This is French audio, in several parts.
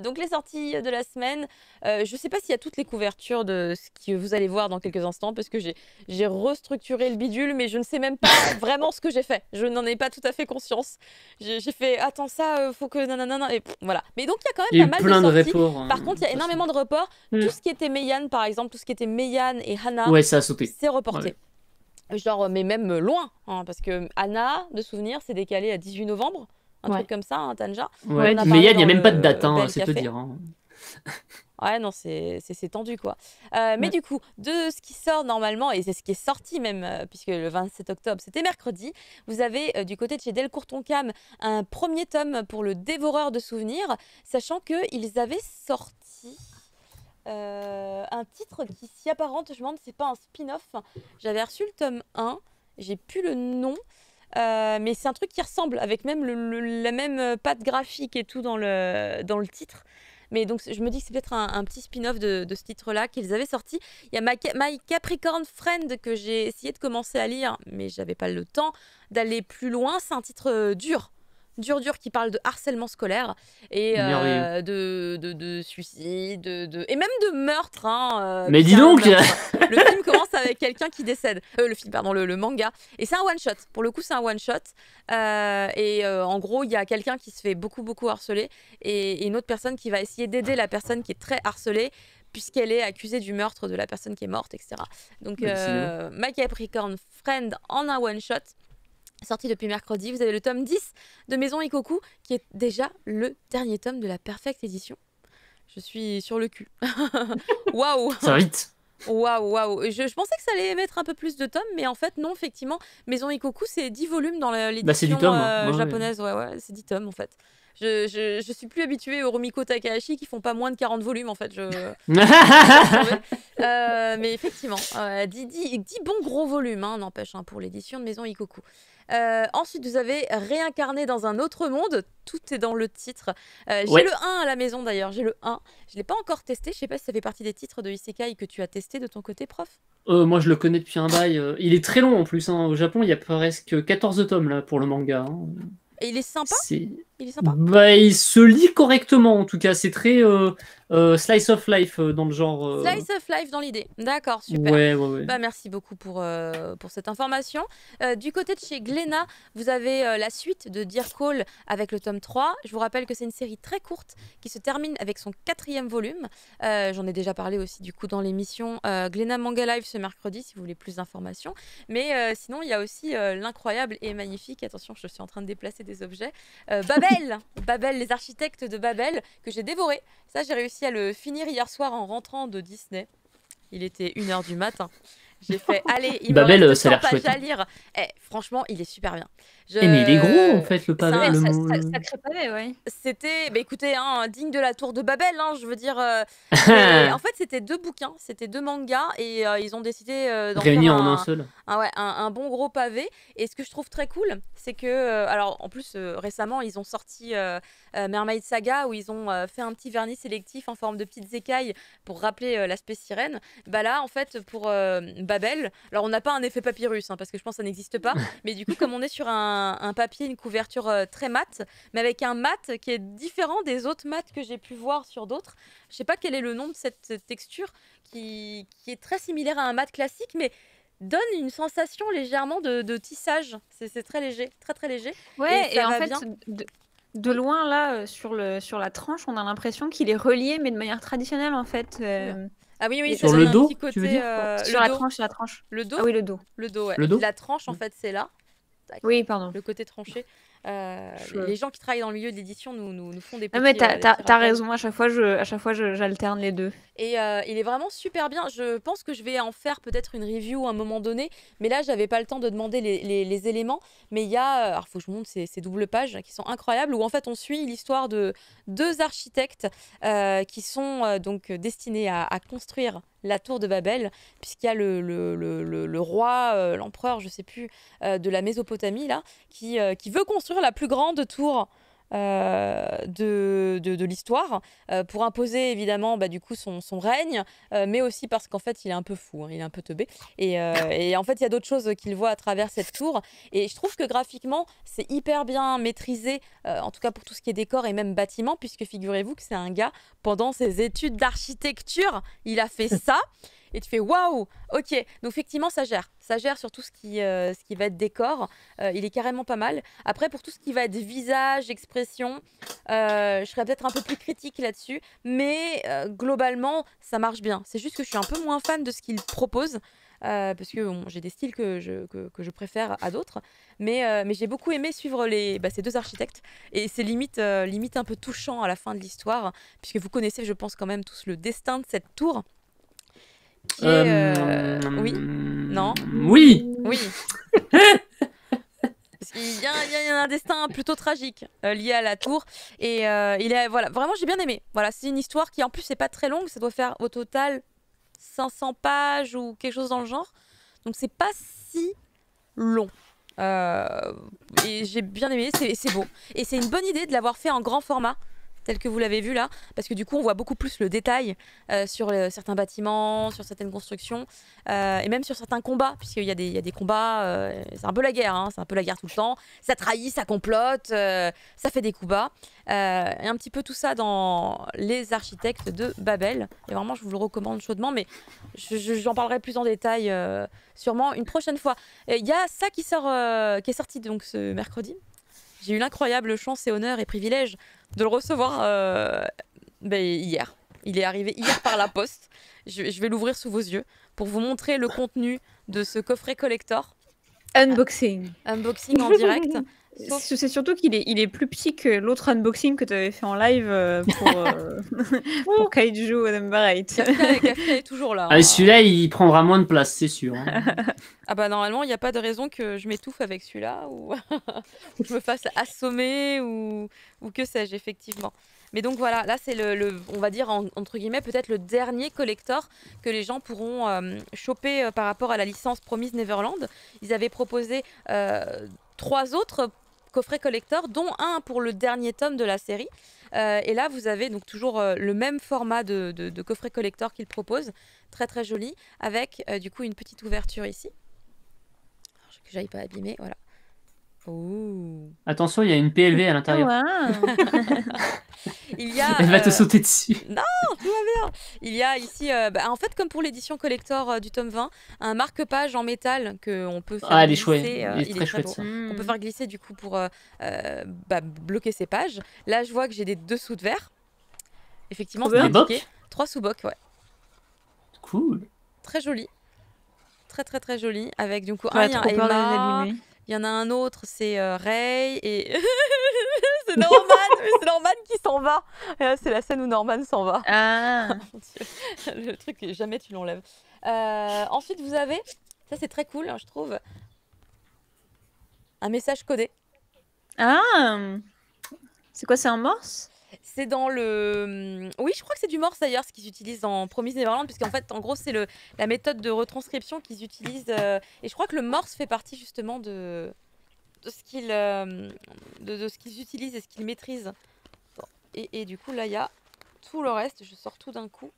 donc les sorties de la semaine, je sais pas s'il y a toutes les couvertures de ce que vous allez voir dans quelques instants, parce que j'ai restructuré le bidule, mais je ne sais même pas vraiment ce que j'ai fait. Je n'en ai pas tout à fait conscience. J'ai fait, attends ça, faut que nanana, et voilà. Mais donc il y a quand Il y a même eu pas mal plein de de sorties. reports, Par hein, contre, de il y a toute façon. énormément de reports. Mm. Tout ce qui était Meian, par exemple, tout ce qui était Meian et Hana, Ouais, ça a sauté. c'est reporté. Ouais. Genre, mais même loin, hein, parce que Anna, de souvenir, c'est décalé à 18 novembre, un truc Ouais. comme ça, hein, Tanja. On Ouais. en a Mais parlé il n'y a dans même pas de date, le hein, Bel c'est te Café. dire. Hein. Ouais, non, c'est tendu, quoi. Mais Ouais. du coup, de ce qui sort normalement, et c'est ce qui est sorti même, puisque le 27 octobre, c'était mercredi, vous avez du côté de chez Delcourt Tonkam un premier tome pour le Dévoreur de souvenirs, sachant qu'ils avaient sorti un titre qui s'y apparente, je me demande si c'est pas un spin-off. J'avais reçu le tome 1, j'ai plus le nom, mais c'est un truc qui ressemble, avec même la même patte graphique et tout dans le titre. Mais donc je me dis que c'est peut-être un petit spin-off de ce titre-là qu'ils avaient sorti. Il y a My Capricorn Friend que j'ai essayé de commencer à lire, mais j'avais pas le temps d'aller plus loin. C'est un titre dur. Dur, qui parle de harcèlement scolaire et Merveilleux. de suicide, et même de meurtre. Hein, Mais dis bien donc meurtre. Le film commence avec quelqu'un qui décède. Le film, pardon, le manga. Et c'est un one-shot. Pour le coup, c'est un one-shot. En gros, il y a quelqu'un qui se fait beaucoup harceler et une autre personne qui va essayer d'aider la personne qui est très harcelée puisqu'elle est accusée du meurtre de la personne qui est morte, etc. Donc, Décidément. My Capricorn Friend en un one-shot. Sorti depuis mercredi, vous avez le tome 10 de Maison Ikoku, qui est déjà le dernier tome de la Perfect Edition. Je suis sur le cul. Waouh! Ça va vite. Waouh! Je pensais que ça allait mettre un peu plus de tomes, mais en fait, non, effectivement, Maison Ikoku, c'est 10 volumes dans Bah, c'est l'édition du tome. Hein. Ouais, japonaise. Ouais, c'est 10 tomes, en fait. Je suis plus habituée aux Rumiko Takahashi qui font pas moins de 40 volumes, en fait. Mais effectivement, 10 bons gros volumes, hein, n'empêche, hein, pour l'édition de Maison Ikoku. Ensuite, vous avez Réincarné dans un autre monde. Tout est dans le titre. J'ai le 1 à la maison, d'ailleurs. J'ai le 1. Je ne l'ai pas encore testé. Je sais pas si ça fait partie des titres de Isekai que tu as testé de ton côté, prof. Moi, je le connais depuis un bail. Il est très long en plus. Hein. Au Japon, il y a presque 14 tomes là, pour le manga. Hein. Et il est sympa. Il est sympa. Bah, il se lit correctement en tout cas. C'est très slice of life dans le genre. Slice of life dans l'idée. D'accord, super. Ouais. Bah, merci beaucoup pour cette information. Du côté de chez Glénat, vous avez la suite de Dear Call avec le tome 3. Je vous rappelle que c'est une série très courte qui se termine avec son 4e volume. J'en ai déjà parlé aussi du coup dans l'émission Glénat Manga Live ce mercredi si vous voulez plus d'informations. Mais sinon, il y a aussi l'incroyable et magnifique, attention, je suis en train de déplacer des objets, Babel, les architectes de Babel, que j'ai dévoré. Ça, j'ai réussi à le finir hier soir en rentrant de Disney. Il était 1h du matin. J'ai fait, allez, il me Babel, reste ça a 100 l'air pages chouette. à lire. Franchement, il est super bien. Mais il est gros en fait, le pavé. Sacré pavé, ouais. C'était, écoutez, hein, digne de la tour de Babel, hein, je veux dire. En fait, c'était 2 bouquins, c'était 2 mangas, et ils ont décidé d'en réunis faire en un seul. un bon gros pavé. Et ce que je trouve très cool, c'est que, alors en plus, récemment, ils ont sorti Mermaid Saga, où ils ont fait un petit vernis sélectif en forme de petites écailles pour rappeler l'aspect sirène. Bah là, en fait, pour Babel, alors on n'a pas un effet papyrus, hein, parce que je pense que ça n'existe pas, mais du coup, comme on est sur un papier, une couverture très mat, mais avec un mat qui est différent des autres mats que j'ai pu voir sur d'autres. Je sais pas quel est le nom de cette texture qui est très similaire à un mat classique, mais donne une sensation légèrement de tissage. C'est très léger, très léger. Ouais, et en fait, bien. de loin, là, sur la tranche, on a l'impression qu'il est relié, mais de manière traditionnelle, en fait. Ah oui, sur le dos, tu veux dire sur la tranche. Le dos. Ah oui, le dos. Le dos, ouais. Le dos. La tranche, en fait, c'est là. Oui, pardon. Le côté tranché. Les gens qui travaillent dans le milieu de l'édition nous font des petits... Non, mais t'as raison, à chaque fois, j'alterne les deux. Et il est vraiment super bien. Je pense que je vais en faire peut-être une review à un moment donné, mais là, j'avais pas le temps de demander les éléments. Mais il y a... alors, il faut que je vous montre ces doubles pages qui sont incroyables, où en fait, on suit l'histoire de 2 architectes qui sont donc destinés à construire la tour de Babel, puisqu'il y a le roi, l'empereur, je sais plus, de la Mésopotamie, là, qui veut construire la plus grande tour de l'histoire, pour imposer évidemment du coup son règne, mais aussi parce qu'en fait il est un peu fou, hein, il est un peu teubé. Et en fait il y a d'autres choses qu'il voit à travers cette tour. Et je trouve que graphiquement c'est hyper bien maîtrisé, en tout cas pour tout ce qui est décor et même bâtiment, puisque figurez-vous que c'est un gars, pendant ses études d'architecture, il a fait ça. Et tu fais waouh, ok. Donc effectivement, ça gère sur tout ce qui va être décor. Il est carrément pas mal. Après, pour tout ce qui va être visage, expression, je serais peut-être un peu plus critique là-dessus. Mais globalement, ça marche bien. C'est juste que je suis un peu moins fan de ce qu'il propose. Parce que bon, j'ai des styles que je préfère à d'autres. Mais j'ai beaucoup aimé suivre ces deux architectes. Et c'est limite un peu touchant à la fin de l'histoire. Puisque vous connaissez, je pense, quand même tous le destin de cette tour. Qui est, oui, non, Oui. oui. Parce qu'il y a un destin plutôt tragique lié à la tour. Et voilà, vraiment, j'ai bien aimé. Voilà, c'est une histoire qui, en plus, n'est pas très longue. Ça doit faire au total 500 pages ou quelque chose dans le genre. Donc, c'est pas si long. Et j'ai bien aimé, c'est beau. Et c'est une bonne idée de l'avoir fait en grand format, tel que vous l'avez vu là, parce que du coup on voit beaucoup plus le détail sur certains bâtiments, sur certaines constructions, et même sur certains combats, puisqu'il y a des combats, c'est un peu la guerre, hein, c'est un peu la guerre tout le temps, ça trahit, ça complote, ça fait des coups bas, et un petit peu tout ça dans Les Architectes de Babel, et vraiment je vous le recommande chaudement, mais j'en parlerai plus en détail sûrement une prochaine fois. Il y a ça qui est sorti donc ce mercredi. J'ai eu l'incroyable chance et honneur et privilège de le recevoir hier. Il est arrivé hier par la poste. Je vais l'ouvrir sous vos yeux pour vous montrer le contenu de ce coffret collector. Unboxing. Unboxing en direct. C'est surtout qu'il est plus petit que l'autre unboxing que tu avais fait en live pour Kaiju Number 8. Kafka est toujours là. Ah, celui-là, il prendra moins de place, c'est sûr. Hein. Ah bah normalement, il n'y a pas de raison que je m'étouffe avec celui-là ou que je me fasse assommer ou que sais-je, effectivement. Mais donc voilà, là c'est on va dire entre guillemets peut-être le dernier collector que les gens pourront choper par rapport à la licence Promise Neverland. Ils avaient proposé 3 autres coffrets collector, dont un pour le dernier tome de la série. Et là vous avez donc toujours le même format de coffret collector qu'ils proposent, très très joli, avec du coup une petite ouverture ici. Alors, que j'aille pas abîmer, voilà. Ouh. Attention, il y a une PLV à l'intérieur. Il y a, Elle va te sauter dessus. Non, tout va bien. Il y a ici, en fait, comme pour l'édition collector du tome 20, un marque-page en métal qu'on peut faire glisser. Elle est chouette. Il est très chouette, ça. On peut faire glisser du coup pour bloquer ces pages. Là, je vois que j'ai des dessous de verre. Effectivement, c'est indiqué. 3 sous-bocs, ouais. Cool. Très joli. Très, très, très joli. Avec du coup un, il y a Emma. Il y en a un autre, c'est Ray et c'est Norman, mais c'est Norman qui s'en va. Et là, c'est la scène où Norman s'en va. Ah. Oh, mon Dieu. Le truc, jamais tu l'enlèves. Ensuite, vous avez, ça c'est très cool, hein, je trouve, un message codé. Ah. C'est quoi, c'est un morse? C'est dans le... Oui, je crois que c'est du morse d'ailleurs, ce qu'ils utilisent dans Promise Neverland, puisqu'en fait, en gros, c'est la méthode de retranscription qu'ils utilisent. Et je crois que le morse fait partie justement de ce qu'ils utilisent et ce qu'ils maîtrisent. Bon. Et du coup, là, il y a tout le reste. Je sors tout d'un coup.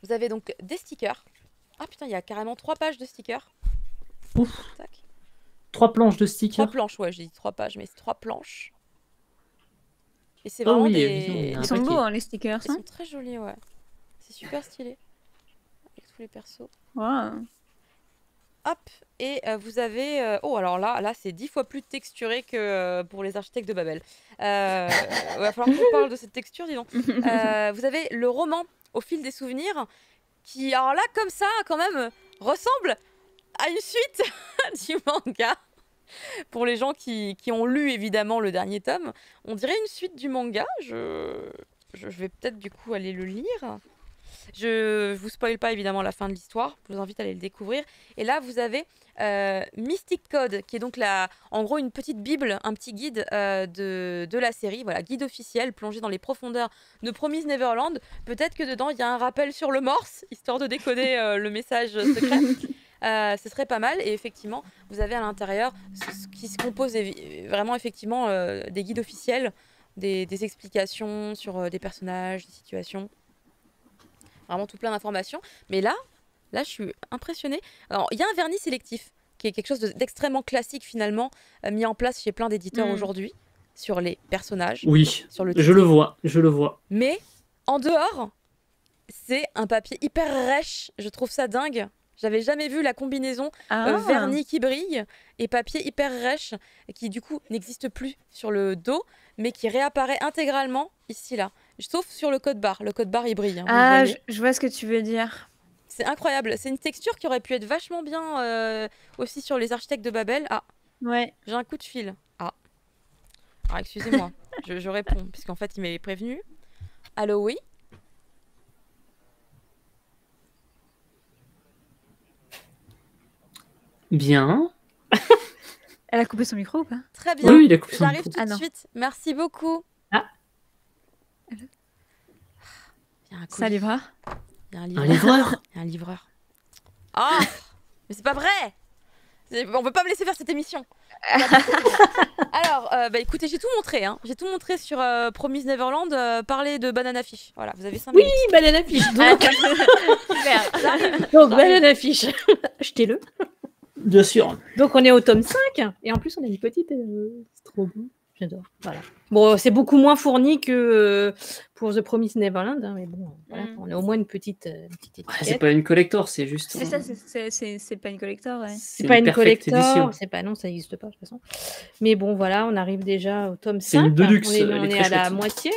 Vous avez donc des stickers. Ah putain, il y a carrément 3 pages de stickers. Ouf. Tac. 3 planches de stickers. 3 planches, ouais, j'ai dit 3 pages, mais c'est 3 planches. Et c'est vraiment Ils sont beaux, hein, les stickers. Ils sont très jolis, ouais. C'est super stylé. Avec tous les persos. Wow. Hop, et vous avez... Oh, alors là c'est 10 fois plus texturé que pour les architectes de Babel. Va falloir qu'on parle de cette texture, dis donc. Vous avez le roman Au fil des souvenirs, qui, alors là, comme ça, quand même, ressemble à une suite du manga. Pour les gens qui ont lu, évidemment, le dernier tome, on dirait une suite du manga. Je vais peut-être, du coup, aller le lire. Je vous spoil pas évidemment la fin de l'histoire, je vous invite à aller le découvrir. Et là vous avez Mystic Code, qui est donc en gros une petite bible, un petit guide de la série, voilà, guide officiel plongé dans les profondeurs de Promise Neverland. Peut-être que dedans il y a un rappel sur le morse, histoire de décoder le message secret. ce serait pas mal. Et effectivement, vous avez à l'intérieur ce qui se compose vraiment effectivement des guides officiels, des explications sur des personnages, des situations. Vraiment tout plein d'informations. Mais là, je suis impressionnée. Alors, il y a un vernis sélectif qui est quelque chose d'extrêmement classique finalement, mis en place chez plein d'éditeurs aujourd'hui, sur les personnages, Oui, sur le je le vois, je le vois. Mais en dehors, c'est un papier hyper rêche. Je trouve ça dingue. J'avais jamais vu la combinaison vernis qui brille et papier hyper rêche qui du coup n'existe plus sur le dos, mais qui réapparaît intégralement ici là, sauf sur le code barre. Le code barre il brille. Hein, Ah, je vois ce que tu veux dire. C'est incroyable. C'est une texture qui aurait pu être vachement bien aussi sur les architectes de Babel. Ah, ouais. J'ai un coup de fil. Ah, alors excusez-moi, je réponds puisqu'en fait il m'avait prévenu. Allô, oui. Bien. Elle a coupé son micro ou pas? Très bien. Oui, il a coupé son J'arrive micro. tout de suite. Merci beaucoup. Ah. Il y a un Ça livreur. Il y a un Un livreur. Il y a un livreur. Ah, mais c'est pas vrai. On peut pas me laisser faire cette émission. Alors, écoutez, j'ai tout montré. Hein. J'ai tout montré sur Promise Neverland. Parler de Banana Fish. Voilà, vous avez 5 minutes. Oui, Banana Fish. Donc, Super. donc Banana Fish. Achetez-le. Bien sûr. Donc, on est au tome 5. Et en plus, on a une petite. C'est trop beau. J'adore. Voilà. Bon, c'est beaucoup moins fourni que pour The Promised Neverland. Hein, mais bon, voilà, on a au moins une petite étiquette. Ouais, c'est pas une collector, c'est juste. C'est ça, c'est pas une collector. Ouais. C'est pas une perfect collector. édition. C'est pas, non, ça n'existe pas de toute façon. Mais bon, voilà, on arrive déjà au tome 5. C'est une deluxe. On elle est est à très la chouette. moitié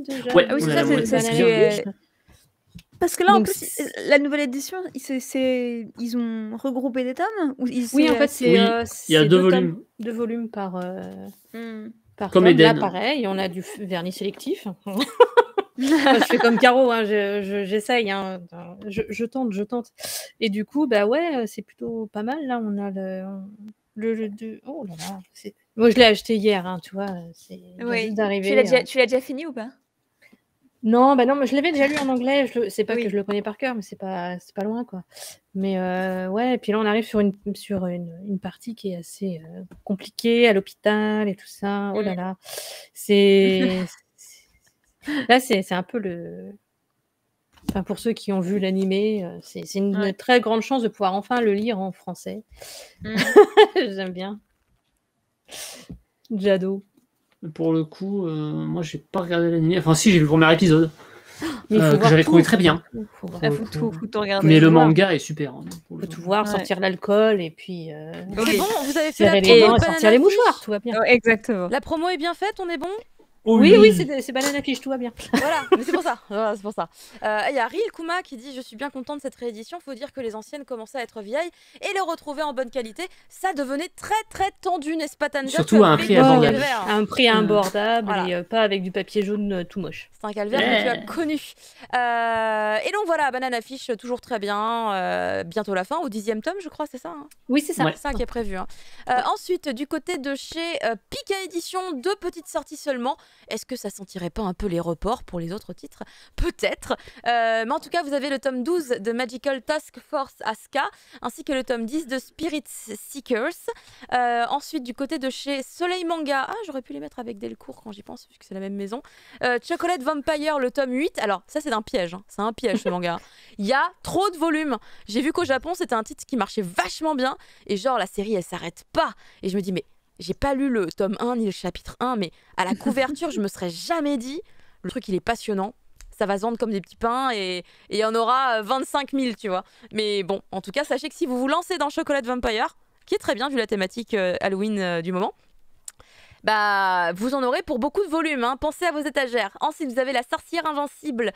déjà. Ouais, Ah oui, on c'est a ça, la moitié. c'est parce que là, en Donc, plus, la nouvelle édition, ils ont regroupé des tomes ou Oui, en fait, c'est Oui, il y a 2 volumes. 2 volumes par Comme tome. Eden. Là, pareil, on a du vernis sélectif. Moi, je fais comme Caro, hein, j'essaye, hein, je tente. Et du coup, bah ouais, c'est plutôt pas mal. Là, on a oh là là, moi je l'ai acheté hier, hein, tu vois, c'est juste d'arriver. Tu l'as déjà fini ou pas? Non, bah non, mais je l'avais déjà lu en anglais. C'est pas que je le connais par cœur, mais c'est pas loin, quoi. Mais ouais, et puis là, on arrive sur une partie qui est assez compliquée à l'hôpital et tout ça. Oh là là, là, c'est un peu le. Enfin, pour ceux qui ont vu l'animé, c'est une très grande chance de pouvoir enfin le lire en français. J'aime bien. Jado. Pour le coup, moi, j'ai pas regardé l'anime. Enfin, si, j'ai vu le premier épisode. Mais il faut que voir j'avais tout, trouvé très bien. Faut tout regarder. Mais le voir. manga est super. Hein, Il faut tout voir, sortir l'alcool et puis C'est bon, vous avez fait serrer la les promo dents et de sortir Banana les Fish. mouchoirs, tout va bien. Exactement. La promo est bien faite, on est bon. Oui, c'est Banana Fish, tout va bien. Voilà, mais c'est pour ça. Voilà, c'est pour ça. Il y a Ril Kuma qui dit: je suis bien content de cette réédition. Faut dire que les anciennes commençaient à être vieilles et les retrouver en bonne qualité, ça devenait très très tendu, n'est-ce pas, Tanger? Surtout à un prix abordable. À un prix abordable Voilà. et pas avec du papier jaune tout moche. C'est un calvaire que tu as connu. Et donc voilà, Banana Fish, toujours très bien. Bientôt la fin, au 10e tome, je crois, c'est ça, hein? Oui, c'est ça. Ouais. C'est ça qui est prévu. Hein. Ensuite, du côté de chez Pika Édition, 2 petites sorties seulement. Est-ce que ça sentirait pas un peu les reports pour les autres titres? Peut-être. Mais en tout cas, vous avez le tome 12 de Magical Task Force Asuka, ainsi que le tome 10 de Spirit Seekers. Ensuite, du côté de chez Soleil Manga, j'aurais pu les mettre avec Delcourt quand j'y pense, vu que c'est la même maison. Chocolate Vampire, le tome 8. Alors, ça, c'est un piège. Hein. C'est un piège, ce manga. Il y a trop de volumes. J'ai vu qu'au Japon, c'était un titre qui marchait vachement bien. Et genre, la série, elle s'arrête pas. Et je me dis, mais j'ai pas lu le tome 1 ni le chapitre 1, mais à la couverture, je me serais jamais dit, le truc, il est passionnant. Ça va se vendre comme des petits pains et il y en aura 25 000, tu vois. Mais bon, en tout cas, sachez que si vous vous lancez dans Chocolate Vampire, qui est très bien vu la thématique Halloween du moment, bah, vous en aurez pour beaucoup de volumes, hein. Pensez à vos étagères. Ensuite, vous avez La Sorcière Invincible,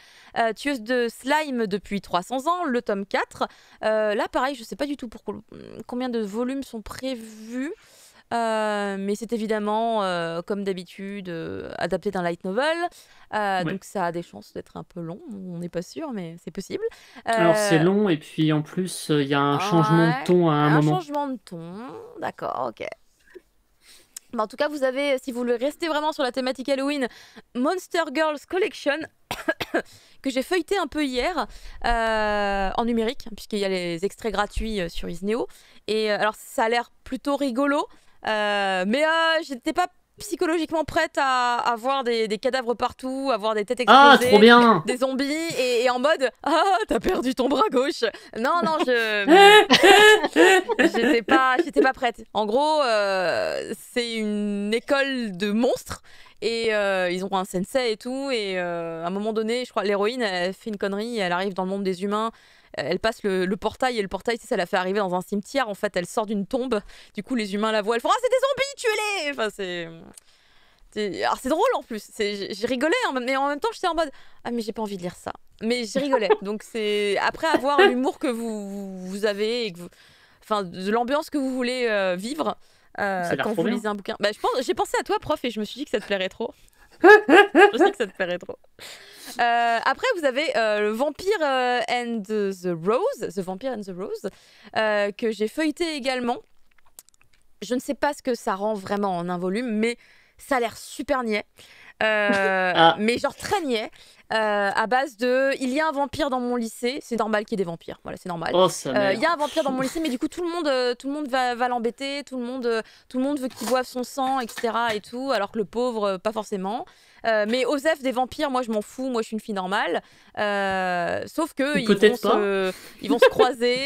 tueuse de slime depuis 300 ans, le tome 4. Là, pareil, je sais pas du tout pour combien de volumes sont prévus. Mais c'est évidemment, comme d'habitude, adapté d'un light novel. Donc ça a des chances d'être un peu long. On n'est pas sûr, mais c'est possible. Alors c'est long et puis en plus il y a un changement de ton à un moment. Un changement de ton, d'accord, ok. Bah, en tout cas, vous avez, si vous voulez rester vraiment sur la thématique Halloween, Monster Girls Collection. que j'ai feuilleté un peu hier en numérique, puisqu'il y a les extraits gratuits sur Isneo. Et alors, ça a l'air plutôt rigolo, mais j'étais pas psychologiquement prête à voir des cadavres partout, à voir des têtes Ah, explosées, trop bien. des zombies, et en mode « Ah, t'as perdu ton bras gauche !» Non, j'étais pas prête. En gros, c'est une école de monstres, et ils ont un sensei et tout, et à un moment donné, je crois, l'héroïne, elle fait une connerie, elle arrive dans le monde des humains, elle passe le portail, et le portail, ça la fait arriver dans un cimetière. En fait, elle sort d'une tombe. Du coup, les humains la voient. Elle font « Ah, c'est des zombies, tuez-les !» Enfin, alors, c'est drôle en plus. J'ai rigolé, mais en même temps, j'étais en mode « Ah, mais j'ai pas envie de lire ça. » Mais j'ai rigolé. Donc, c'est après avoir l'humour que vous avez, et que enfin, de l'ambiance que vous voulez vivre quand vous lisez un bouquin. Bah, j'ai pensé à toi, prof, et je me suis dit que ça te plairait trop. Je sais que ça te plairait trop. Après, vous avez le Vampire and the Rose, The Vampire and the Rose, que j'ai feuilleté également. Je ne sais pas ce que ça rend vraiment en un volume, mais ça a l'air super niais. Mais genre très niais. À base de il y a un vampire dans mon lycée, c'est normal qu'il y ait des vampires, voilà, c'est normal. Oh, il y a un vampire dans mon lycée, mais du coup tout le monde va l'embêter, tout le monde veut qu'il boive son sang, etc. et tout, alors que le pauvre pas forcément. Mais Osef des vampires, moi je m'en fous, moi je suis une fille normale. Sauf que ils vont se croiser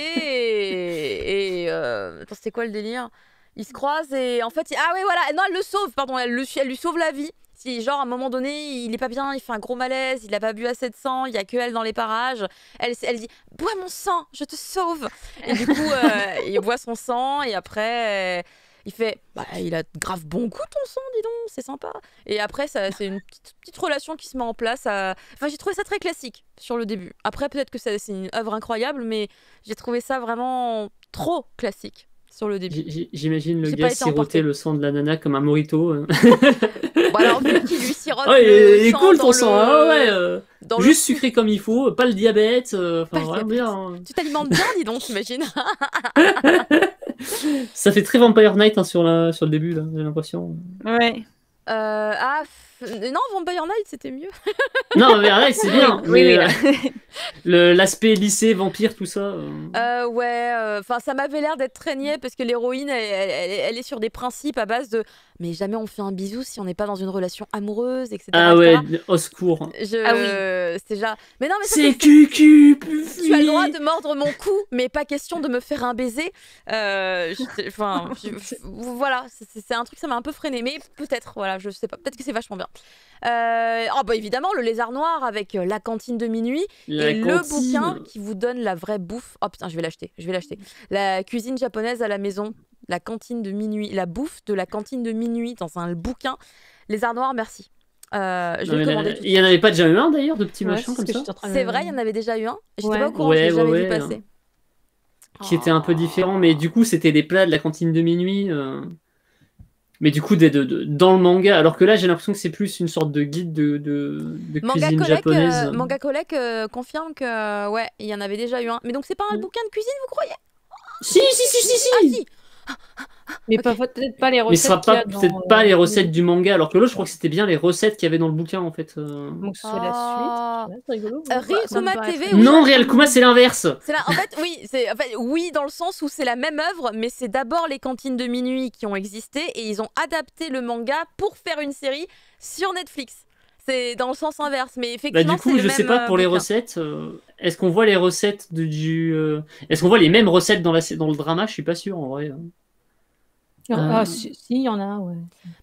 et attends, c'était quoi le délire? Ils se croisent et en fait ah oui voilà, non, elle le sauve, pardon, elle lui sauve la vie. Si genre à un moment donné il est pas bien, il fait un gros malaise, il a pas bu assez de sang, il y a que elle dans les parages, elle dit bois mon sang, je te sauve. Et du coup il boit son sang et après il fait bah il a grave bon goût ton sang, dis donc, c'est sympa. Et après c'est une petite relation qui se met en place. Enfin j'ai trouvé ça très classique sur le début. Après peut-être que c'est une œuvre incroyable, mais j'ai trouvé ça vraiment trop classique. Sur le début. J'imagine le gars siroter le sang de la nana comme un mojito. Bon alors vu qu'il lui sirote il est cool ton sang, juste le... sucré comme il faut, pas le diabète, vraiment bien. Tu t'alimentes bien, dis donc, t'imagines. Ça fait très Vampire Night sur le début, là, j'ai l'impression. Ouais. Non, Vampire Night, c'était mieux. Non, Vampire Night, c'est bien. Oui, l'aspect lycée, vampire, tout ça. Ça m'avait l'air d'être très niais parce que l'héroïne, elle est sur des principes à base de mais jamais on fait un bisou si on n'est pas dans une relation amoureuse, etc. Ah ouais, au secours. C'est déjà. Mais non, mais c'est cucu. Tu as le droit de mordre mon cou, mais pas question de me faire un baiser. Voilà, c'est un truc, ça m'a un peu freiné, mais peut-être, voilà, je sais pas, peut-être que c'est vachement bien. Évidemment, le lézard noir avec la cantine de minuit le bouquin qui vous donne la vraie bouffe. Oh putain, je vais l'acheter. La cuisine japonaise à la maison, la cantine de minuit, la bouffe de la cantine de minuit dans un bouquin. Lézard noir, merci. Je vais le commander. Il y en avait pas déjà eu un d'ailleurs de petits machins comme ça. C'est vrai, il y en avait déjà eu un. J'étais pas au courant, je l'ai jamais vu passer. Qui était un peu différent, mais du coup c'était des plats de la cantine de minuit. Mais du coup, dans le manga, alors que là, j'ai l'impression que c'est plus une sorte de guide de cuisine japonaise. Manga Collect confirme que ouais, il y en avait déjà eu un. Mais donc c'est pas un bouquin de cuisine, vous croyez? Si. Ah si. Mais peut-être pas les recettes. Mais ce sera peut-être pas les recettes du manga, alors que l'autre, je crois que c'était bien les recettes qu'il y avait dans le bouquin en fait. Donc c'est la suite. C'est rigolo. Ryukuma TV. Non, Ryukuma, c'est l'inverse. En fait, oui, dans le sens où c'est la même œuvre, mais c'est d'abord les cantines de minuit qui ont existé et ils ont adapté le manga pour faire une série sur Netflix. C'est dans le sens inverse, mais effectivement. Du coup, je sais pas pour les recettes. Est-ce qu'on voit les recettes est-ce qu'on voit les mêmes recettes dans le drama? Je suis pas sûr en vrai. Si, il y en a, ouais.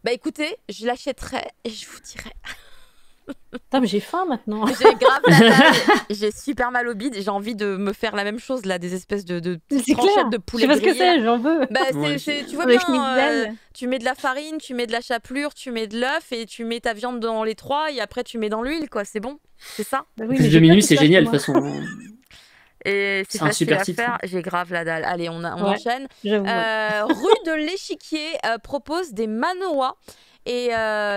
Bah écoutez, je l'achèterai et je vous dirai. Putain, mais j'ai faim maintenant. J'ai grave la dalle, j'ai super mal au bide, j'ai envie de me faire la même chose là, des espèces de tranchettes de poulet. Je sais pas ce que c'est, j'en veux. Bah, tu vois bien, tu mets de la farine, tu mets de la chapelure, tu mets de l'œuf et tu mets ta viande dans les trois et après tu mets dans l'huile, quoi, c'est bon, c'est ça. Bah oui, de minuit, c'est génial de toute façon. Et c'est facile à faire, j'ai grave la dalle. Allez, on enchaîne. Rue de l'Échiquier propose des manhwa. Et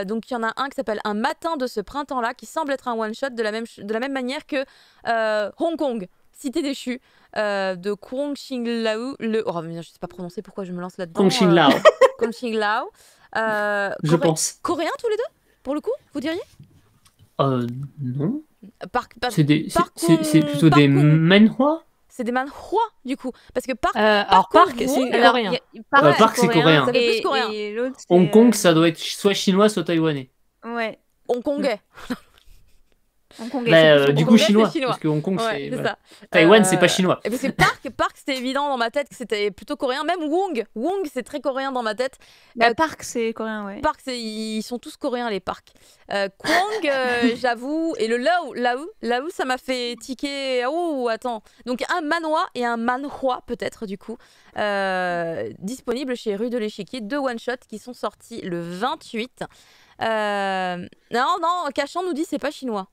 donc il y en a un qui s'appelle Un matin de ce printemps-là, qui semble être un one-shot de la même manière que Hong Kong, Cité déchue, de Kwon Ching Lao. Je sais pas prononcer, pourquoi je me lance là-dedans. Kwon Ching Lao. Kwon Ching Lao. Je pense. Coréens tous les deux, pour le coup, vous diriez? Non. Park, C'est Park plutôt des manhwa. C'est des manhwa, du coup. Parce que Park. Alors, Park, c'est coréen. Park, c'est coréen. Ça fait plus coréen. Et l'autre, c'est, Hong Kong, ça doit être soit chinois, soit taïwanais. Ouais. Hongkongais. Hongkongais. Bah, du coup, Hongkongais, chinois. c'est chinois. Parce que Hong Kong, Ouais, c'est. ça. Taïwan, c'est pas chinois. Et parce que Park, c'était évident dans ma tête que c'était plutôt coréen. Même Wong, c'est très coréen dans ma tête. Park, c'est coréen, ouais. Park, ils sont tous coréens, les parcs. Kwang, j'avoue. Et le Lao, ça m'a fait tiquer. Oh, attends. Donc, un manhwa et un manhwa, peut-être, du coup. Disponible chez Rue de l'Échiquier. 2 one-shots qui sont sortis le 28. Non, Cachant nous dit c'est pas chinois.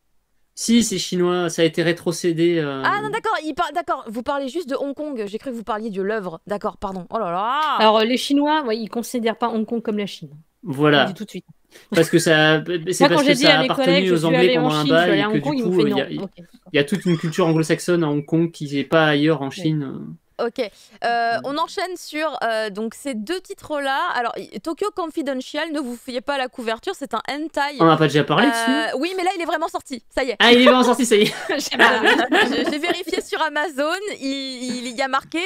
Si, c'est chinois, ça a été rétrocédé. Ah non, d'accord, d'accord, vous parlez juste de Hong Kong. J'ai cru que vous parliez de l'œuvre. D'accord, pardon. Oh là là. Alors, les Chinois, ils considèrent pas Hong Kong comme la Chine. Voilà. Je dis tout de suite. Parce que ça, c'est parce que ça a appartenu aux Anglais pendant un bail et que du coup, il y a toute une culture anglo-saxonne à Hong Kong qui n'est pas ailleurs en Chine. Ok, on enchaîne sur donc ces 2 titres-là. Alors, Tokyo Confidential, ne vous fiez pas à la couverture, c'est un hentai. On n'a pas déjà parlé dessus. Oui, mais là, il est vraiment sorti, ça y est. Ah, il est vraiment sorti, ça y est. J'ai vérifié sur Amazon, il y a marqué,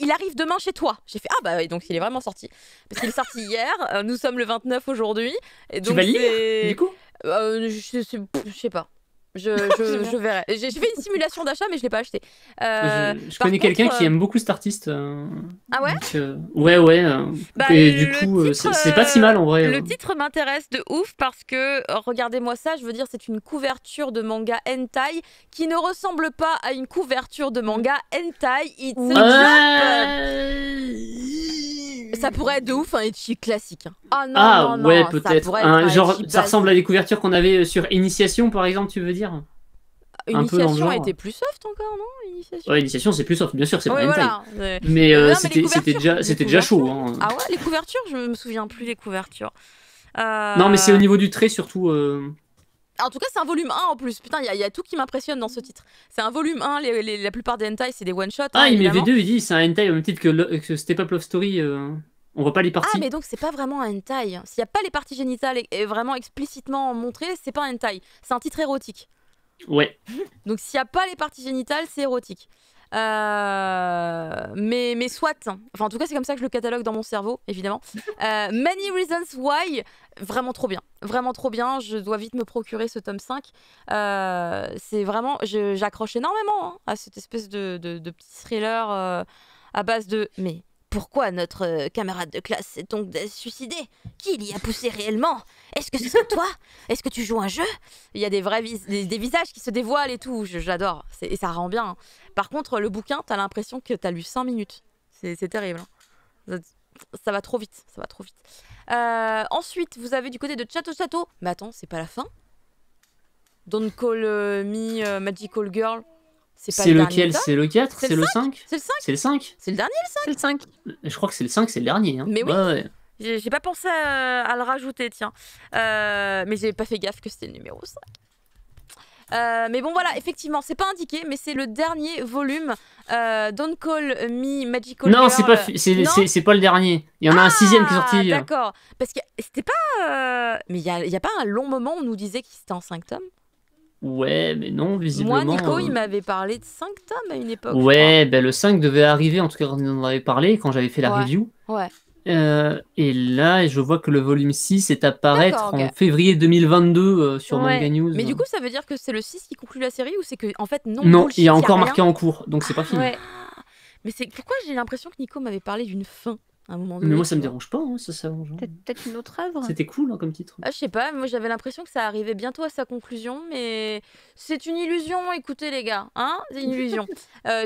il arrive demain chez toi. J'ai fait, ah bah donc il est vraiment sorti. Parce qu'il est sorti hier, nous sommes le 29 aujourd'hui. Et donc, tu vas lire, du coup je sais pas. Je verrai. J'ai fait une simulation d'achat, mais je l'ai pas acheté. Je connais quelqu'un qui aime beaucoup cet artiste. Ah ouais ouais. Et du coup, c'est pas si mal en vrai. Le titre m'intéresse de ouf parce que, regardez-moi ça, je veux dire, c'est une couverture de manga hentai qui ne ressemble pas à une couverture de manga hentai. It's a job. Ça pourrait être de ouf un ecchi classique. Ah non, ouais, non, peut-être. Genre, ça ressemble à des couvertures qu'on avait sur Initiation, par exemple, tu veux dire? Initiation était plus soft encore, non? Initiation, ouais, Initiation, c'est plus soft, bien sûr, c'est pas hentai. Voilà. Mais c'était déjà chaud. Hein. Ah ouais, les couvertures, je me souviens plus des couvertures. Non, mais c'est au niveau du trait surtout. En tout cas, c'est un volume 1 en plus. Putain, il y a tout qui m'impressionne dans ce titre. C'est un volume 1, la plupart des hentai, c'est des one-shots. Ah, mais V2, il dit c'est un hentai au même titre que Step Up Love Story. On voit pas les parties. Ah, mais donc c'est pas vraiment un hentai. S'il n'y a pas les parties génitales vraiment explicitement montrées, c'est pas un hentai. C'est un titre érotique. Ouais. Donc s'il n'y a pas les parties génitales, c'est érotique. Mais soit. Enfin, en tout cas, c'est comme ça que je le catalogue dans mon cerveau, évidemment. Many Reasons Why, vraiment trop bien. Vraiment trop bien. Je dois vite me procurer ce tome 5. C'est vraiment. J'accroche énormément à cette espèce de petit thriller à base de. Mais pourquoi notre camarade de classe s'est donc suicidé? Qui l'y a poussé réellement? Est-ce que c'est toi? Est-ce que tu joues un jeu? Il y a des vrais des visages qui se dévoilent et tout. J'adore. Et ça rend bien. Hein. Par contre, le bouquin, t'as l'impression que t'as lu 5 minutes. C'est terrible. Hein. Ça va trop vite. Ça va trop vite. Ensuite, vous avez du côté de Chato. Mais attends, c'est pas la fin? Don't Call Me Magical Girl. C'est lequel? C'est le 4? C'est le 5? C'est le 5? C'est le 5? C'est le dernier, le 5? C'est le 5. Je crois que c'est le 5, c'est le dernier. Hein. Mais oui. Ouais. J'ai pas pensé à le rajouter, tiens. Mais j'ai pas fait gaffe que c'était le numéro 5. Mais bon, voilà, effectivement, c'est pas indiqué, mais c'est le dernier volume. Don't Call Me Magical Girl. Non, c'est pas le dernier. Il y en a un 6e qui est sorti. D'accord. Parce que c'était pas. Mais il y a pas un long moment où on nous disait que c'était en 5 tomes? Ouais, mais non, visiblement. Moi, Nico, il m'avait parlé de 5 tomes à une époque. Ouais, ben le 5 devait arriver, en tout cas, on en avait parlé quand j'avais fait la review. Ouais. Et là, je vois que le volume 6 est à paraître en février 2022 sur Manga News. Mais du coup, ça veut dire que c'est le 6 qui conclut la série ou c'est que, en fait, non? Non, il y a encore marqué en cours, donc c'est pas fini. Ouais. Mais pourquoi j'ai l'impression que Nico m'avait parlé d'une fin à un moment donné? Mais moi, ça me dérange pas, hein, ça s'arrange. Peut-être une autre œuvre. C'était cool hein, comme titre. Ah, je sais pas, moi j'avais l'impression que ça arrivait bientôt à sa conclusion, mais c'est une illusion, écoutez les gars, hein? C'est une illusion.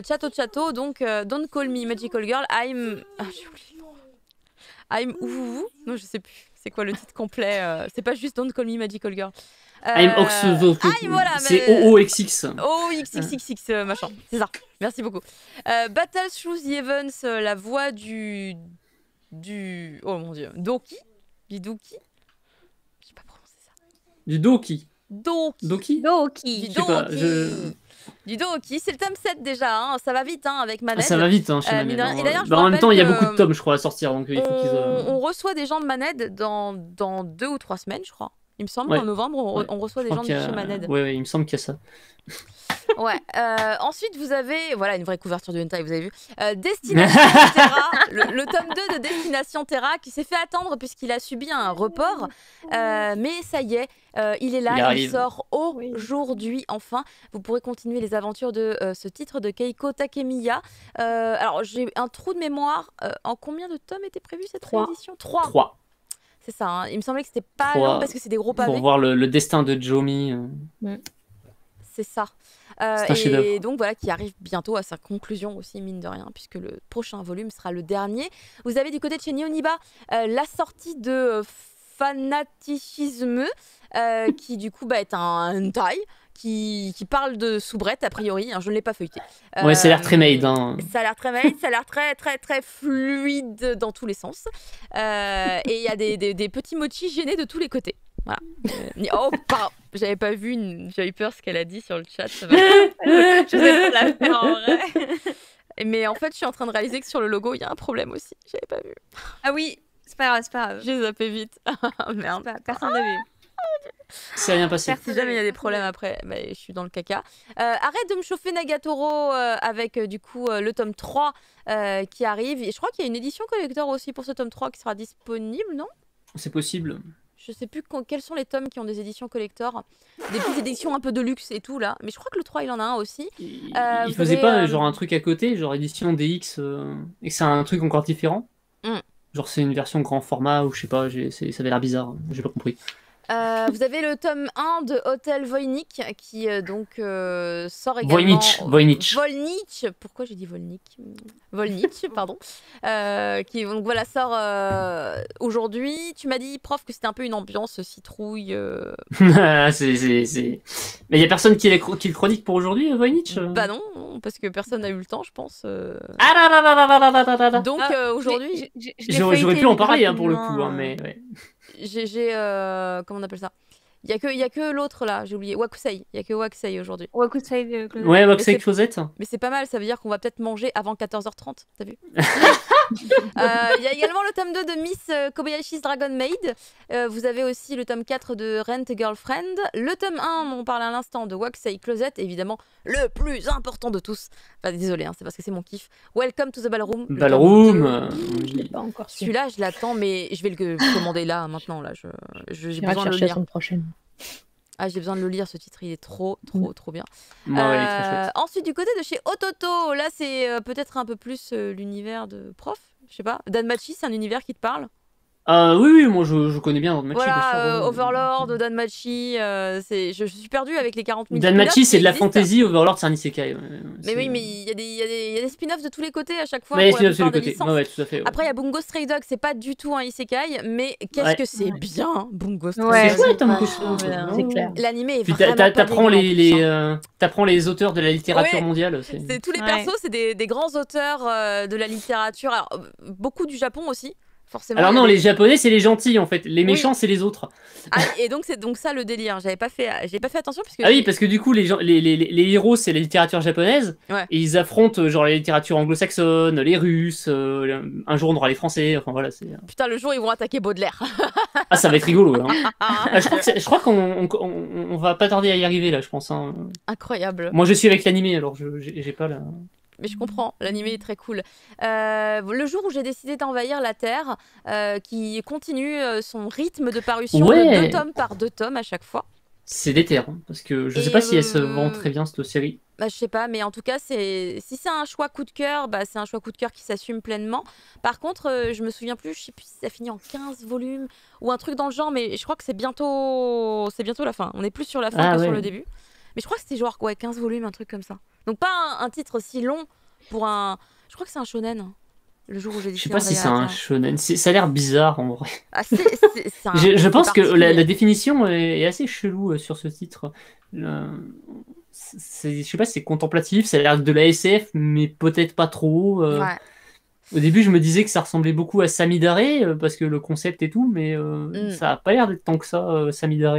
Chato, donc Don't Call Me Magical Girl, I'm... Ah, j'ai oublié le nom. I'm Ouvouvou? Non, je sais plus. C'est quoi le titre complet? C'est pas juste Don't Call Me Magical Girl. I'm Oxford. Voilà, c'est OOXX. OXXX, machin. C'est ça. Merci beaucoup. Battle Through the Heavens, la voix du... Oh mon dieu. Doki? Du Doki? Je sais pas prononcer ça. Du Doki. Doki. Je sais pas, Du Doki, c'est le tome 7 déjà, hein. Ça va vite hein, avec Maned. Ça va vite hein, chez Maned. Et d'ailleurs, en même temps, il y a beaucoup de tomes, je crois, à sortir. Donc il faut on reçoit des gens de Maned dans 2 ou 3 semaines, je crois. Il me semble Ouais. qu'en novembre, on reçoit Je des crois gens qu'il de y a- chez Maned. Ouais, il me semble qu'il y a ça. Ouais. Ensuite, vous avez voilà une vraie couverture de hentai, vous avez vu. Destination Terra, le tome 2 de Destination Terra qui s'est fait attendre puisqu'il a subi un report. Mais ça y est, il est là, il arrive. sort aujourd'hui enfin. Vous pourrez continuer les aventures de ce titre de Keiko Takemiya. Alors, j'ai un trou de mémoire. En combien de tomes était prévu cette 3. réédition 3. 3 C'est ça, hein. Il me semblait que c'était pas 3 long parce que c'est des gros pavés. pour voir le destin de Jomi. C'est ça. C'est un Et chef-d'œuvre. donc voilà, qui arrive bientôt à sa conclusion aussi, mine de rien, puisque le prochain volume sera le dernier. Vous avez du côté de chez Nioniba la sortie de Fanatichisme, qui du coup est un hentai, qui parle de soubrette a priori, hein, je ne l'ai pas feuilleté. Ouais, ça a l'air très made. Hein. Ça a l'air très made, ça a l'air très très très fluide dans tous les sens. Et il y a des petits mochis gênés de tous les côtés. Voilà. Oh, pardon, j'avais pas vu, j'ai eu peur ce qu'elle a dit sur le chat. Ça va. Je sais pas la faire en vrai. Mais en fait, je suis en train de réaliser que sur le logo, il y a un problème aussi. J'avais pas vu. Ah oui, c'est pas grave, c'est pas grave. J'ai zappé vite. Merde. Personne n'a vu. C'est rien passé. Si jamais il y a des problèmes après, bah, je suis dans le caca. Arrête de me chauffer Nagatoro avec du coup le tome 3 qui arrive. Et je crois qu'il y a une édition collector aussi pour ce tome 3 qui sera disponible, non? C'est possible. Je sais plus quels sont les tomes qui ont des éditions collector. Des petites éditions un peu de luxe et tout là. Mais je crois que le 3 il en a un aussi. Il vous faisait avez, pas genre un truc à côté, genre édition DX, et que c'est un truc encore différent. Genre c'est une version grand format ou je sais pas, ça avait l'air bizarre, j'ai pas compris. Vous avez le tome 1 de Hotel Voynich qui sort également. Voynich. Pourquoi j'ai dit Volnik? Volnich, pardon. Qui donc voilà sort aujourd'hui. Tu m'as dit, prof, que c'était un peu une ambiance citrouille. Mais il y a personne qui le chronique pour aujourd'hui, Voynich. Bah non, parce que personne n'a eu le temps, je pense. Donc aujourd'hui, j'aurais pu en parler pour le coup, hein, mais ouais. J'ai comment on appelle ça? Il y a que l'autre là, j'ai oublié. Wakusei. Il y a que Wakusei aujourd'hui. Wakusei Closet. Ouais, Wakusei Closet. Mais c'est pas mal, ça veut dire qu'on va peut-être manger avant 14h30, t'as vu? Il y a également le tome 2 de Miss Kobayashi's Dragon Maid. Vous avez aussi le tome 4 de Rent a Girlfriend. Le tome 1, dont on parle à l'instant, de Wakusei Closet, évidemment le plus important de tous. Enfin, désolé, hein, c'est parce que c'est mon kiff. Welcome to the Ballroom. Ballroom. Je l'ai pas encore su. Celui-là, je l'attends, mais je vais le commander là, maintenant. Là, j'ai besoin de le chercher la lire. semaine prochaine. Ah, j'ai besoin de le lire, ce titre, il est trop bien. Ouais, il est très chouette. Ensuite, du côté de chez Ototo, là, c'est peut-être un peu plus l'univers de prof, je sais pas. Danmachi, c'est un univers qui te parle? Oui, moi je connais bien Danmachi. Voilà, Overlord, Danmachi, je suis perdue avec les 40 000 Danmachi, c'est de la qui existent. fantasy, Overlord, c'est un isekai. Mais oui, mais il y a des spin-offs de tous les côtés à chaque fois. Mais pour la c'est plupart le des côté. licences. Ouais, tout à fait. Ouais. Après, il y a Bungo Stray Dog, c'est pas du tout un isekai, mais qu'est-ce que c'est bien, Bungo Stray Ouais, Dog. C'est chouette, C'est clair. L'animé est Puis vraiment pas t'apprends dégueu, en plus, hein. t'apprends les auteurs de la littérature Ouais. mondiale. C'est tous les Ouais. persos, c'est des grands auteurs de la littérature. Alors, beaucoup du Japon aussi, forcément. Alors il y a non, des- les japonais c'est les gentils en fait, les méchants c'est les autres. Ah, et donc c'est donc ça le délire. J'ai pas fait attention puisque Ah oui, parce que du coup les héros c'est la littérature japonaise, Ouais. et ils affrontent genre la littérature anglo-saxonne, les Russes, un jour on aura les Français, enfin voilà. putain le jour ils vont attaquer Baudelaire. Ah ça va être rigolo. Hein. Ah, Ah, je crois qu'on va pas tarder à y arriver là, je pense. Hein. incroyable. Moi je suis avec l'animé alors j'ai pas la... Mais je comprends, l'animé est très cool. Le jour où j'ai décidé d'envahir la Terre, qui continue son rythme de parution Ouais. de 2 tomes par 2 tomes à chaque fois. C'est déter, hein, parce que je sais Et, pas si elle se vend très bien cette série. Bah, je sais pas, mais en tout cas, si c'est un choix coup de cœur, bah, c'est un choix coup de cœur qui s'assume pleinement. Par contre, je me souviens plus, je sais plus si ça finit en 15 volumes ou un truc dans le genre, mais je crois que c'est bientôt la fin. On est plus sur la fin que sur le début. Mais je crois que c'était genre 15 volumes, un truc comme ça. Donc pas un titre si long pour un... Je crois que c'est un shonen, hein, le jour où j'ai Je décidé sais pas si c'est d'envahir la un Terre. shonen, ça a l'air bizarre en vrai. Ah, Je pense que la particulier. définition est assez chelou sur ce titre. Je sais pas si c'est contemplatif, ça a l'air de la SF, mais peut-être pas trop. Ouais. Au début, je me disais que ça ressemblait beaucoup à Samidare, parce que le concept et tout, mais ça a pas l'air d'être tant que ça, Samidare.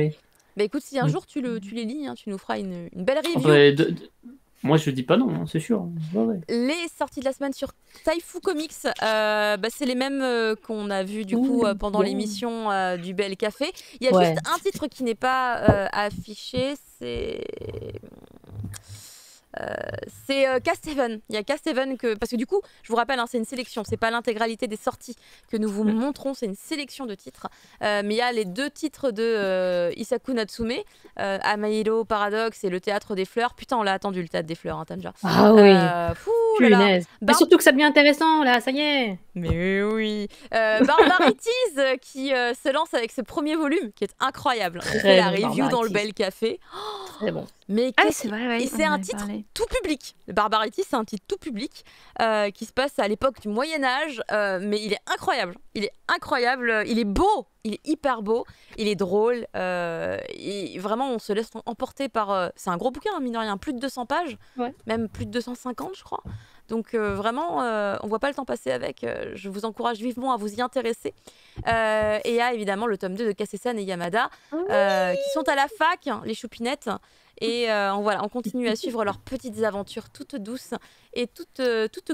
Bah écoute, si un jour tu les lis, hein, tu nous feras une belle review. Ouais, Moi, je dis pas non, hein, c'est sûr. Ouais. Les sorties de la semaine sur Taifu Comics, c'est les mêmes qu'on a vu du coup pendant l'émission du Bel Café. Il y a juste un titre qui n'est pas affiché, c'est Cast Heaven. Il y a Cast Heaven parce que du coup, je vous rappelle, hein, c'est une sélection, c'est pas l'intégralité des sorties que nous vous montrons, c'est une sélection de titres. Mais il y a les 2 titres de Isaku Natsume, Amairo Paradox et le Théâtre des Fleurs. Putain, on l'a attendu le Théâtre des Fleurs, hein, Tanja. Ah oui. Punaise. Bah, surtout que ça devient intéressant là, ça y est. Mais oui. Barbarities qui se lance avec ce premier volume qui est incroyable. On fait la review dans le Bel Café. Très bon. Mais c'est vrai, c'est un titre tout public. Le Barbarities, c'est un titre tout public qui se passe à l'époque du Moyen-Âge, mais il est incroyable. Il est incroyable, il est beau, il est hyper beau, il est drôle. Et vraiment, on se laisse emporter par. C'est un gros bouquin, hein, mine de rien, plus de 200 pages, même plus de 250, je crois. Donc vraiment, on voit pas le temps passer avec. Je vous encourage vivement à vous y intéresser. Et il y a évidemment le tome 2 de Kase-san et Yamada qui sont à la fac, hein, les choupinettes. Et on continue à suivre leurs petites aventures toutes douces et toutes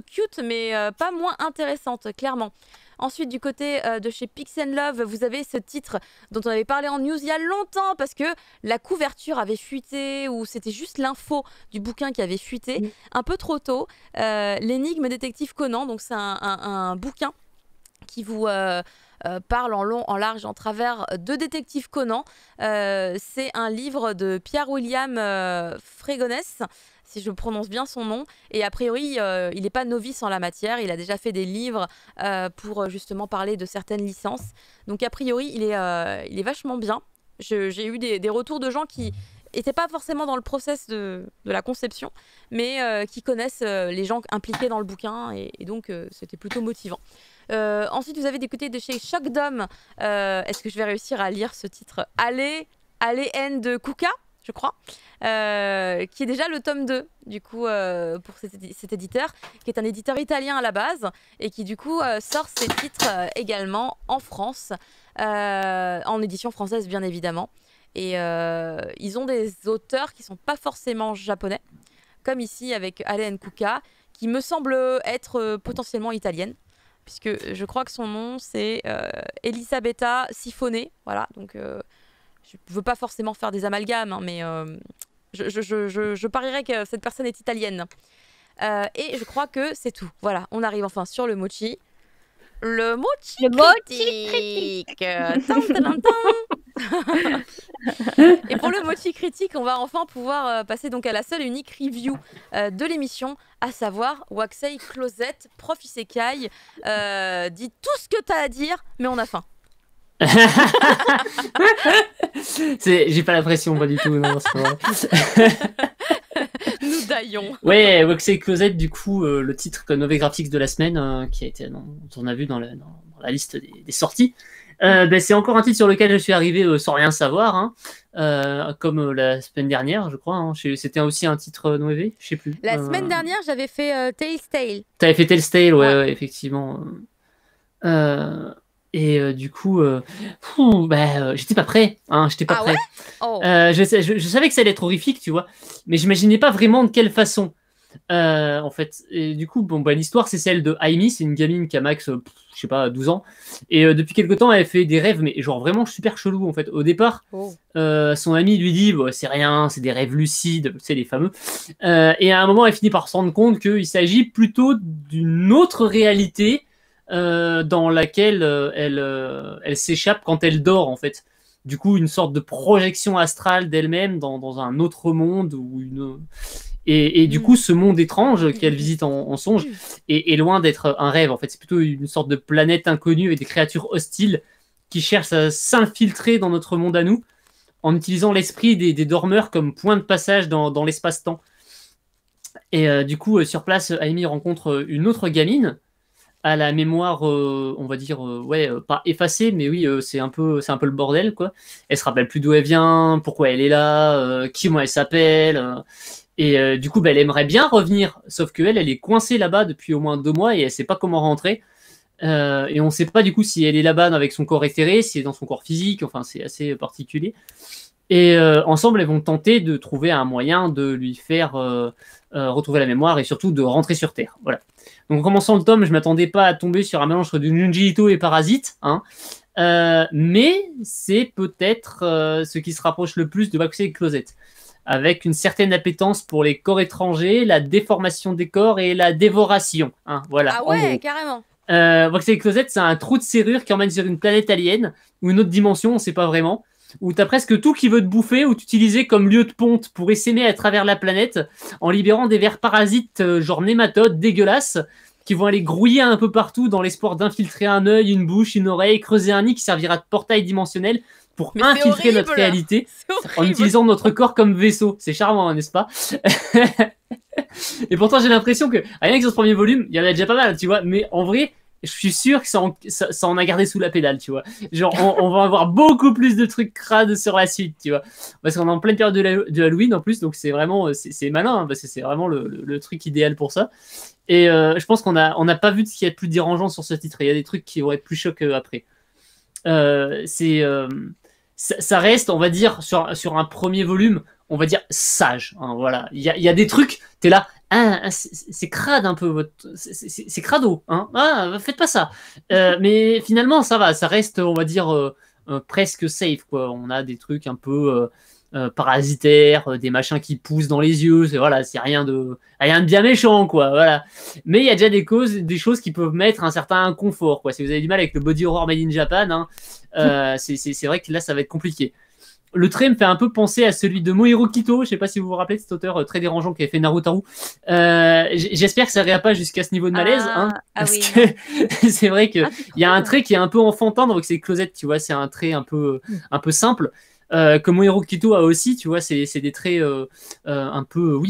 cute, mais pas moins intéressantes, clairement. Ensuite, du côté de chez Pix & Love, vous avez ce titre dont on avait parlé en news il y a longtemps parce que la couverture avait fuité ou c'était juste l'info du bouquin qui avait fuité un peu trop tôt. L'énigme détective Conan, donc c'est un bouquin qui vous parle en long, en large, en travers de Détective Conan. C'est un livre de Pierre-William Frégonès, si je prononce bien son nom. Et a priori, il n'est pas novice en la matière. Il a déjà fait des livres pour justement parler de certaines licences. Donc a priori, il est vachement bien. J'ai eu des retours de gens qui n'étaient pas forcément dans le process de la conception, mais qui connaissent les gens impliqués dans le bouquin. Et donc, c'était plutôt motivant. Ensuite, vous avez des côtés de chez Shock Dome. Est-ce que je vais réussir à lire ce titre? Allez N de Kuka, je crois, qui est déjà le tome 2, du coup, pour cet éditeur, qui est un éditeur italien à la base, et qui, du coup, sort ses titres également en France, en édition française, bien évidemment. Et ils ont des auteurs qui ne sont pas forcément japonais, comme ici avec Alain Kuka, qui me semble être potentiellement italienne, puisque je crois que son nom c'est Elisabetta Sifone. Voilà, donc je ne veux pas forcément faire des amalgames, hein, mais je parierais que cette personne est italienne. Et je crois que c'est tout. Voilà, on arrive enfin sur le mochi. Le mochi critique. Et pour le mochi critique, on va enfin pouvoir passer donc à la seule et unique review de l'émission, à savoir Waxei Closet, Prof Isekai. Dis tout ce que t'as à dire, mais on a faim. J'ai pas la pression, pas du tout. Non, c'est pas vrai. Nous daillons. Ouais, Waxei Closet, du coup, le titre novel graphics de la semaine, qui a été, on a vu dans la liste des sorties. C'est encore un titre sur lequel je suis arrivé sans rien savoir, hein, comme la semaine dernière, je crois. Hein. C'était aussi un titre novel, je sais plus. La semaine dernière, j'avais fait Tales Tale. T'avais fait Tales Tale, ouais, effectivement. Et du coup, j'étais pas prêt. Hein, j'étais pas prêt. Ouais, oh. Je savais que ça allait être horrifique, tu vois, mais j'imaginais pas vraiment de quelle façon. En fait, et du coup, l'histoire c'est celle de Aimi, c'est une gamine qui a max, je sais pas, 12 ans, et depuis quelque temps elle fait des rêves, mais genre vraiment super chelou en fait. Au départ, son ami lui dit c'est rien, c'est des rêves lucides, tu sais, les fameux, et à un moment elle finit par se rendre compte qu'il s'agit plutôt d'une autre réalité dans laquelle elle s'échappe quand elle dort en fait. Du coup, une sorte de projection astrale d'elle-même dans un autre monde ou une. Et du coup, ce monde étrange qu'elle visite en songe est loin d'être un rêve. En fait, c'est plutôt une sorte de planète inconnue avec des créatures hostiles qui cherchent à s'infiltrer dans notre monde à nous en utilisant l'esprit des dormeurs comme point de passage dans l'espace-temps. Et du coup, sur place, Amy rencontre une autre gamine à la mémoire, on va dire, pas effacée, mais oui, c'est un peu le bordel, quoi. Elle se rappelle plus d'où elle vient, pourquoi elle est là, qui elle s'appelle. Et du coup, elle aimerait bien revenir, sauf qu'elle est coincée là-bas depuis au moins 2 mois et elle sait pas comment rentrer. Et on sait pas du coup si elle est là-bas avec son corps éthéré, si elle est dans son corps physique, enfin c'est assez particulier. Et ensemble, elles vont tenter de trouver un moyen de lui faire retrouver la mémoire et surtout de rentrer sur Terre. Voilà. Donc en commençant le tome, je m'attendais pas à tomber sur un mélange entre Junji Ito et Parasite, hein. Mais c'est peut-être ce qui se rapproche le plus de Waxy Closet, avec une certaine appétence pour les corps étrangers, la déformation des corps et la dévoration. Hein, voilà. Ah ouais, carrément. Waxy Closet, c'est un trou de serrure qui emmène sur une planète alien ou une autre dimension, on ne sait pas vraiment, où tu as presque tout qui veut te bouffer, où tu utilisais comme lieu de ponte pour essaimer à travers la planète en libérant des vers parasites genre nématodes dégueulasses qui vont aller grouiller un peu partout dans l'espoir d'infiltrer un œil, une bouche, une oreille, creuser un nid qui servira de portail dimensionnel pour infiltrer notre réalité en utilisant notre corps comme vaisseau. C'est charmant, n'est-ce pas? Et pourtant, j'ai l'impression que rien que sur ce premier volume, il y en a déjà pas mal, tu vois, mais en vrai, je suis sûr que ça en a gardé sous la pédale, tu vois. Genre, on va avoir beaucoup plus de trucs crades sur la suite, tu vois. Parce qu'on est en pleine période de Halloween en plus, donc c'est vraiment, c'est malin, hein, parce que c'est vraiment le truc idéal pour ça. Et je pense qu'on n'a pas vu de ce qu'il y a de plus dérangeant sur ce titre. Il y a des trucs qui vont être plus chocs après. Ça reste, on va dire, sur un premier volume, on va dire sage. Hein, voilà. Il y a des trucs, t'es là, c'est crade un peu, c'est crado. Hein, faites pas ça. Mais finalement, ça va, ça reste, on va dire, presque safe, quoi. On a des trucs un peu parasitaires, des machins qui poussent dans les yeux. Voilà, c'est rien de bien méchant, quoi. Voilà. Mais il y a déjà des choses qui peuvent mettre un certain inconfort, quoi. Si vous avez du mal avec le body horror made in Japan, hein, c'est vrai que là, ça va être compliqué. Le trait me fait un peu penser à celui de Mohiru Kito. Je sais pas si vous vous rappelez de cet auteur très dérangeant qui avait fait Narutaru. J'espère que ça n'ira pas jusqu'à ce niveau de malaise, hein, parce que c'est vrai que il y a un trait qui est un peu enfantin dans Waxy Closet, tu vois, c'est un trait un peu simple. Comme Mohiru Kito a aussi, tu vois, c'est des traits un peu,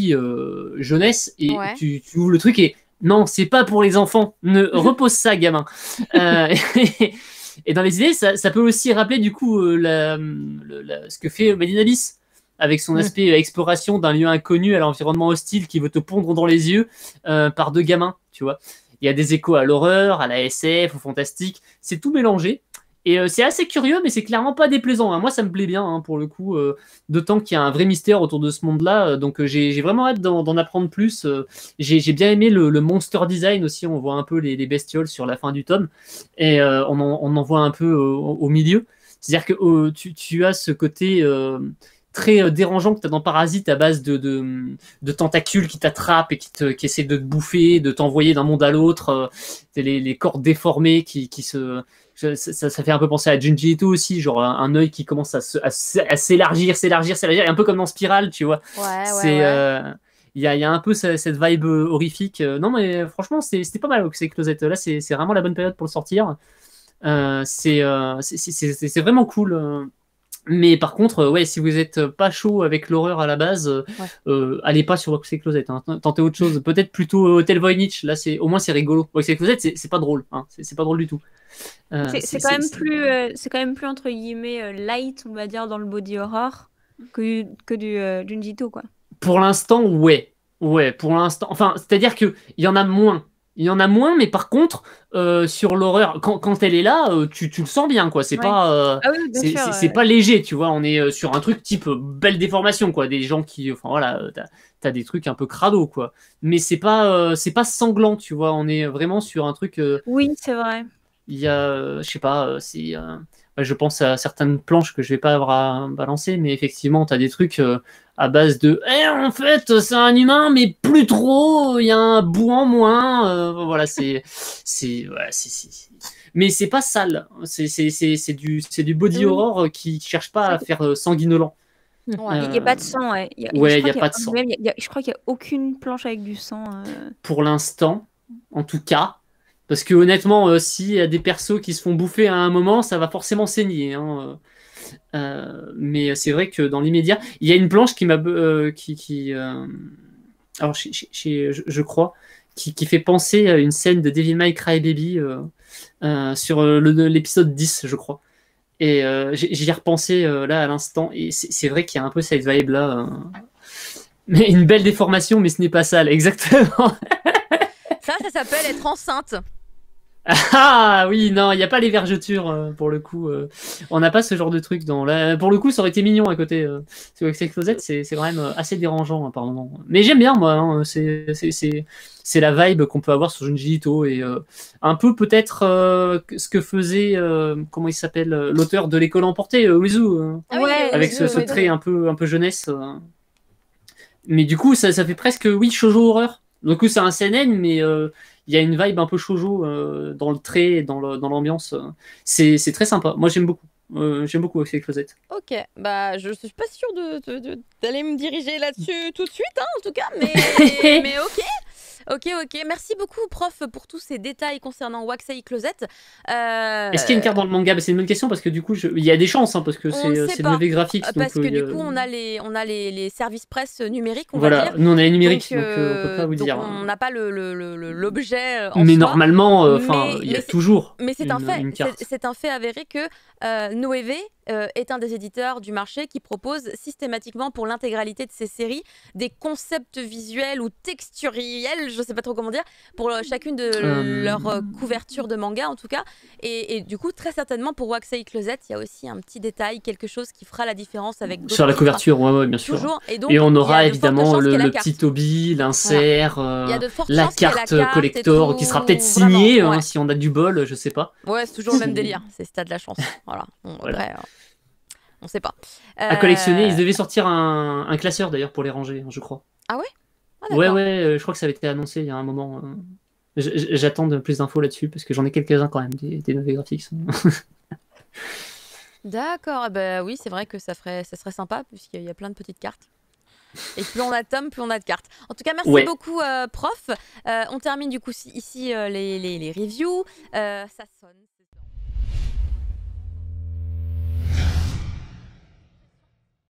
jeunesse, et tu ouvres le truc et non, c'est pas pour les enfants, ne repose ça, gamin. Et dans les idées, ça peut aussi rappeler du coup ce que fait Made in Abyss avec son aspect exploration d'un lieu inconnu à l'environnement hostile qui veut te pondre dans les yeux par deux gamins, tu vois. Il y a des échos à l'horreur, à la SF, au fantastique, c'est tout mélangé. Et c'est assez curieux, mais c'est clairement pas déplaisant. Hein. Moi, ça me plaît bien, hein, pour le coup, d'autant qu'il y a un vrai mystère autour de ce monde-là. Donc, j'ai vraiment hâte d'en apprendre plus. J'ai bien aimé le monster design aussi. On voit un peu les bestioles sur la fin du tome. Et on en voit un peu au milieu. C'est-à-dire que tu as ce côté très dérangeant que tu as dans Parasite à base de tentacules qui t'attrapent et qui essaient de te bouffer, de t'envoyer d'un monde à l'autre. Les corps déformés qui se... Ça fait un peu penser à Junji Ito aussi, genre un œil qui commence à s'élargir, un peu comme dans Spiral, tu vois. Il y a un peu cette vibe horrifique. Non, mais franchement, c'était pas mal, Waxy Closet. Là, c'est vraiment la bonne période pour le sortir. C'est vraiment cool. Mais par contre, si vous êtes pas chaud avec l'horreur à la base, allez pas sur Waxy Closet. Hein. Tentez autre chose. Peut-être plutôt Hotel Voynich. Là, au moins c'est rigolo. Waxy Closet, c'est pas drôle. Hein. C'est pas drôle du tout. C'est quand même plus entre guillemets light, on va dire, dans le body horror que du Junji Ito, quoi. Pour l'instant, ouais, pour l'instant. Enfin, c'est-à-dire que il y en a moins. Il y en a moins, mais par contre, sur l'horreur, quand elle est là, tu le sens bien, quoi. C'est pas, c'est pas léger, tu vois. On est sur un truc type belle déformation, quoi. Des gens qui, enfin voilà, t'as des trucs un peu crado, quoi. Mais c'est pas sanglant, tu vois. On est vraiment sur un truc. Oui, c'est vrai. Il y a, je sais pas, je pense à certaines planches que je vais pas avoir à balancer, mais effectivement, tu as des trucs à base de en fait, c'est un humain, mais plus trop, il y a un bout en moins. Voilà, mais c'est pas sale. C'est du body horror qui cherche pas à faire sanguinolent. Il n'y a pas de sang, ouais. Il n'y a pas de sang. Je crois qu'il n'y a aucune planche avec du sang. Pour l'instant, en tout cas. Parce que honnêtement, s'il y a des persos qui se font bouffer à un moment, ça va forcément saigner. Hein. Mais c'est vrai que dans l'immédiat, il y a une planche qui m'a, alors je crois, qui fait penser à une scène de Devil May Cry Baby sur l'épisode 10, je crois. Et j'y ai repensé là à l'instant, et c'est vrai qu'il y a un peu cette vibe là. Mais une belle déformation, mais ce n'est pas sale, exactement. Ça s'appelle être enceinte. Ah oui, non, il n'y a pas les vergetures pour le coup. On n'a pas ce genre de truc dans pour le coup, ça aurait été mignon à côté. Sur Access Closet, c'est quand même assez dérangeant par moment. Mais j'aime bien moi. Hein, c'est la vibe qu'on peut avoir sur Junji Ito et un peu peut-être ce que faisait comment il s'appelle l'auteur de l'école emportée, Uezu, Ouais, avec ce trait un peu jeunesse. Mais du coup, ça fait presque shoujo horreur. Du coup, c'est un seinen, mais il y a une vibe un peu shoujo dans le trait et dans l'ambiance. C'est très sympa. Moi, j'aime beaucoup Access Closet. Ok, bah je suis pas sûre d'aller me diriger là-dessus tout de suite, hein, en tout cas, mais ok. Ok, merci beaucoup, prof, pour tous ces détails concernant Waxai Closet. Est-ce qu'il y a une carte dans le manga? C'est une bonne question parce que du coup, il y a des chances, hein, parce que c'est le mauvais graphique. Parce que du coup, on a les services presse numériques, on voilà, va dire. Nous on a les numériques, donc on peut pas vous dire. On n'a pas l'objet en mais soi. Normalement, il y a toujours. Mais c'est un fait. Une carte. C'est un fait avéré que Noévé est un des éditeurs du marché qui propose systématiquement pour l'intégralité de ses séries des concepts visuels ou texturiels, je sais pas trop comment dire, pour chacune de leurs couvertures de manga en tout cas. Et du coup, très certainement pour Waxai Closet, il y a aussi un petit détail, quelque chose qui fera la différence avec d'autres. Sur la couverture, ouais, bien sûr. Toujours. Et on aura évidemment le petit Toby, l'insert, la carte collector qui sera peut-être signée si on a du bol, je sais pas. Ouais, c'est toujours le même délire, c'est si t'as de la chance. Voilà. Après, on sait pas. À collectionner, ils devaient sortir un classeur d'ailleurs pour les ranger, je crois. Ah ouais? Ouais, je crois que ça avait été annoncé il y a un moment. J'attends de plus d'infos là-dessus parce que j'en ai quelques-uns quand même, des nouvelles graphiques. D'accord, bah oui, c'est vrai que ça serait sympa puisqu'il y a plein de petites cartes. Et plus on a de tomes, plus on a de cartes. En tout cas, merci beaucoup, prof. On termine du coup ici les reviews. Ça sonne.